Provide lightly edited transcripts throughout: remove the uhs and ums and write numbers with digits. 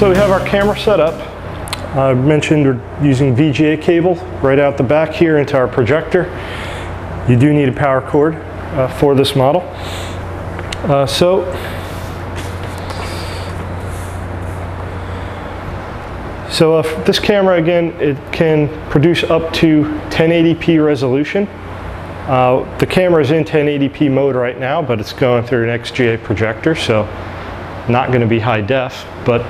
So we have our camera set up. I mentioned we're using VGA cable right out the back here into our projector. You do need a power cord for this model. So this camera, again, it can produce up to 1080p resolution. The camera is in 1080p mode right now, but it's going through an XGA projector, so not going to be high def, but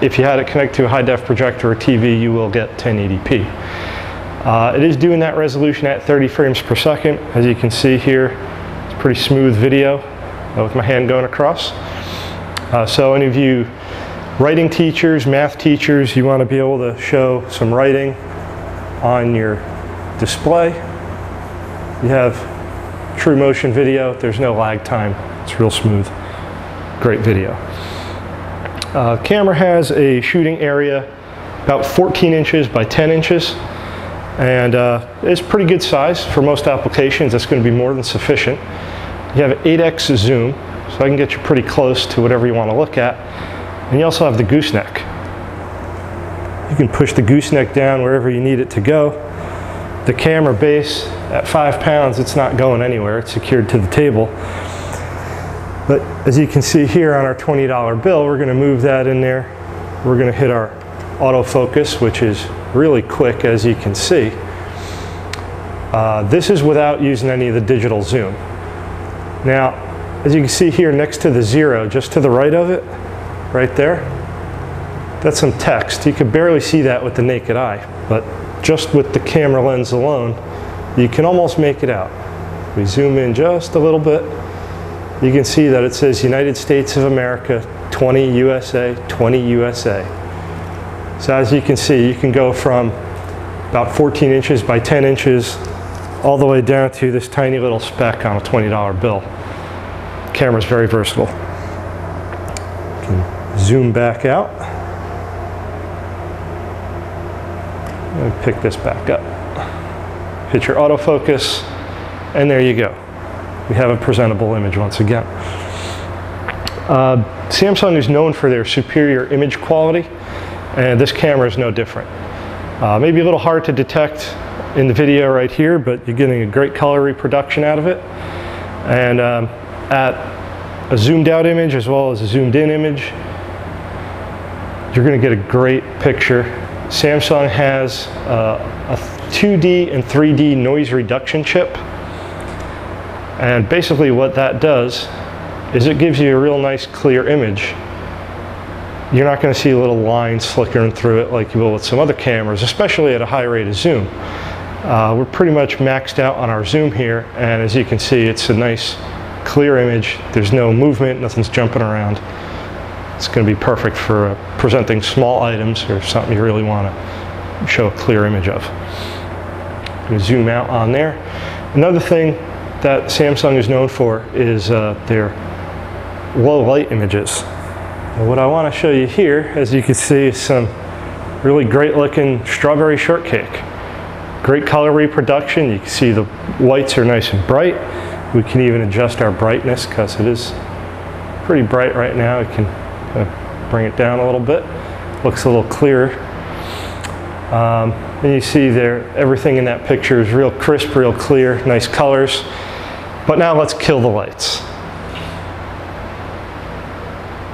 if you had it connect to a high def projector or TV, you will get 1080p. It is doing that resolution at 30 frames per second. As you can see here, it's pretty smooth video with my hand going across. So any of you writing teachers, math teachers, you want to be able to show some writing on your display. You have true motion video. There's no lag time. It's real smooth. Great video. Camera has a shooting area about 14 inches by 10 inches. And it's pretty good size for most applications. That's going to be more than sufficient. You have an 8x zoom, so I can get you pretty close to whatever you want to look at. And you also have the gooseneck. You can push the gooseneck down wherever you need it to go. The camera base, at 5 pounds, it's not going anywhere. It's secured to the table. But as you can see here on our $20 bill, we're going to move that in there. We're going to hit our autofocus, which is really quick, as you can see. This is without using any of the digital zoom. Now, as you can see here next to the 0, just to the right of it, right there, that's some text. You can barely see that with the naked eye, but just with the camera lens alone, you can almost make it out. We zoom in just a little bit. You can see that it says United States of America, 20 USA, 20 USA. So as you can see, you can go from about 14 inches by 10 inches all the way down to this tiny little speck on a $20 bill. The camera's very versatile. You can zoom back out. Let me pick this back up. Hit your autofocus, and there you go. We have a presentable image once again. Samsung is known for their superior image quality, and this camera is no different. Maybe a little hard to detect in the video right here, but you're getting a great color reproduction out of it. And at a zoomed out image as well as a zoomed in image, you're going to get a great picture. Samsung has a 2D and 3D noise reduction chip. And basically what that does is it gives you a real nice clear image. You're not going to see little lines flickering through it like you will with some other cameras, especially at a high rate of zoom. We're pretty much maxed out on our zoom here, and as you can see, it's a nice clear image. There's no movement, nothing's jumping around. It's going to be perfect for presenting small items or something you really want to show a clear image of. I'm going to zoom out on there. Another thing that Samsung is known for is their low light images. And what I want to show you here, as you can see, is some really great looking strawberry shortcake. Great color reproduction. You can see the whites are nice and bright. We can even adjust our brightness because it is pretty bright right now. We can bring it down a little bit. Looks a little clearer. And you see there, everything in that picture is real crisp, real clear, nice colors. But now let's kill the lights.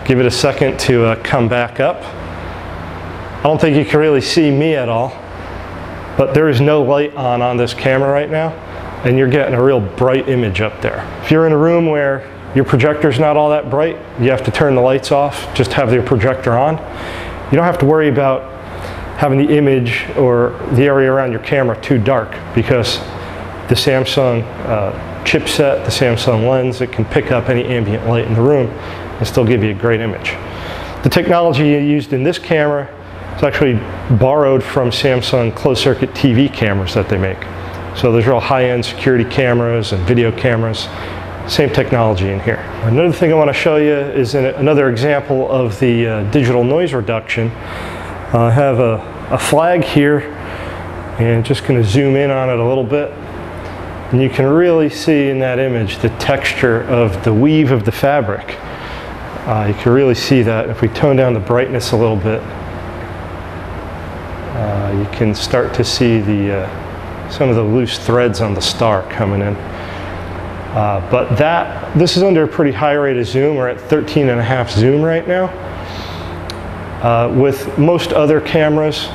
Give it a second to come back up. I don't think you can really see me at all, but there is no light on this camera right now, and you're getting a real bright image up there. If you're in a room where your projector's not all that bright, you have to turn the lights off, just have your projector on. You don't have to worry about having the image or the area around your camera too dark, because the Samsung chipset, the Samsung lens, it can pick up any ambient light in the room and still give you a great image. The technology used in this camera is actually borrowed from Samsung closed-circuit TV cameras that they make. So there's real high-end security cameras and video cameras. Same technology in here. Another thing I want to show you is another example of the digital noise reduction. I have a flag here, and just going to zoom in on it a little bit. And you can really see in that image the texture of the weave of the fabric. You can really see that. If we tone down the brightness a little bit, you can start to see some of the loose threads on the star coming in. But this is under a pretty high rate of zoom. We're at 13.5 zoom right now. With most other cameras,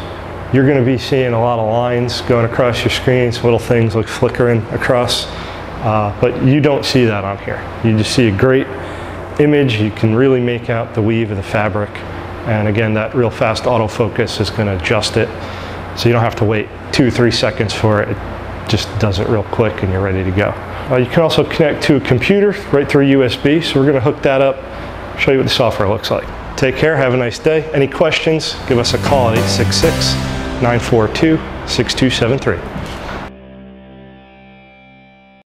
you're going to be seeing a lot of lines going across your screens, little things like flickering across, but you don't see that on here. You just see a great image. You can really make out the weave of the fabric, and again, that real fast autofocus is going to adjust it, so you don't have to wait 2-3 seconds for it. It just does it real quick and you're ready to go. You can also connect to a computer right through USB, so we're going to hook that up, show you what the software looks like. Take care, have a nice day. Any questions, give us a call at 866-942-6273.